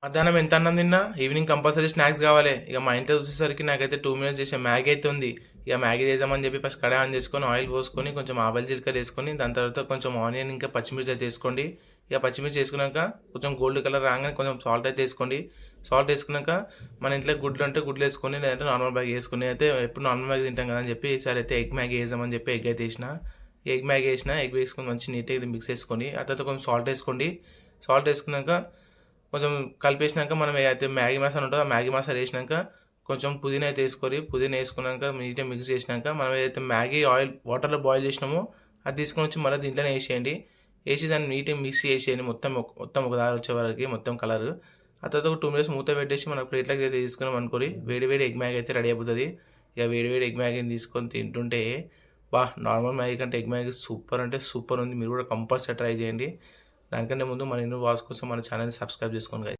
మధ్యాహ్నం ఎంత అన్నం తిన్నా ఈవినింగ్ కంపల్సరీ స్నాక్స్ కావాలి. ఇక మా ఇంట్లో చూసేసరికి నాకైతే 2 మినిట్స్ చేసే మ్యాగీ అయితే ఉంది. ఇక మ్యాగీ చేద్దామని చెప్పి ఫస్ట్ కడాయి ఆన్ చేసుకొని ఆయిల్ పోసుకొని కొంచెం ఆవాలు జీలకర్ర వేసుకొని దాని తర్వాత కొంచెం ఆనియన్ ఇంకా పచ్చిమిర్చి అయితే వేసుకోండి. ఇక పచ్చిమిర్చి వేసుకున్నాక కొంచెం గోల్డ్ కలర్ రాగానే కొంచెం సాల్ట్ అయితే వేసుకోండి. సాల్ట్ వేసుకున్నాక మన ఇంట్లో గుడ్లు అంటే గుడ్లు వేసుకొని లేదంటే నార్మల్ మ్యాగీ వేసుకుని అయితే ఎప్పుడు నార్మల్ మ్యాగీ తింటాం కదా అని చెప్పి ఈసారి అయితే ఎగ్ మ్యాగీ వేద్దామని చెప్పి ఎగ్ అయితే వేసిన. ఎగ్ మ్యాగీ వేసిన ఎగ్ వేసుకొని మంచి నీట్గా ఇది మిక్స్ చేసుకొని ఆ తర్వాత కొంచెం సాల్ట్ వేసుకోండి. సాల్ట్ వేసుకున్నాక కొంచెం కలిపేసినాక మనం ఏదైతే మ్యాగీ మసాలా ఉంటుందో ఆ మ్యాగీ మసాలా వేసినాక కొంచెం పుదీనా అయితే వేసుకొని పుదీనా వేసుకున్నాక నీట్గా మిక్స్ చేసినాక మనం ఏదైతే మ్యాగీ ఆయిల్ వాటర్లో బాయిల్ చేసినామో అది తీసుకొని వచ్చి మళ్ళీ దీంట్లోనే వేసేయండి. వేసి దాన్ని నీట్గా మిక్స్ చేసేయండి మొత్తం ఒక దారి వచ్చే వరకు మొత్తం కలర్. ఆ తర్వాత ఒక 2 మినిట్స్ మూత పెట్టేసి మన ప్లేట్లోకి అయితే తీసుకున్నాం అనుకోని వేడి వేడి ఎగ్ మ్యాగీ అయితే రెడీ అయిపోతుంది. ఇక వేడి వేడి ఎగ్ మ్యాగీని తీసుకొని తింటుంటే నార్మల్ మ్యాగీ కంటే ఎగ్ మ్యాగీ సూపర్ అంటే సూపర్ ఉంది. మీరు కూడా కంపల్సరీ ట్రై చేయండి. దానికంటే ముందు మన ఇన్ను వాచ్ కోసం మన ఛానల్ని సబ్స్క్రైబ్ చేసుకోండి.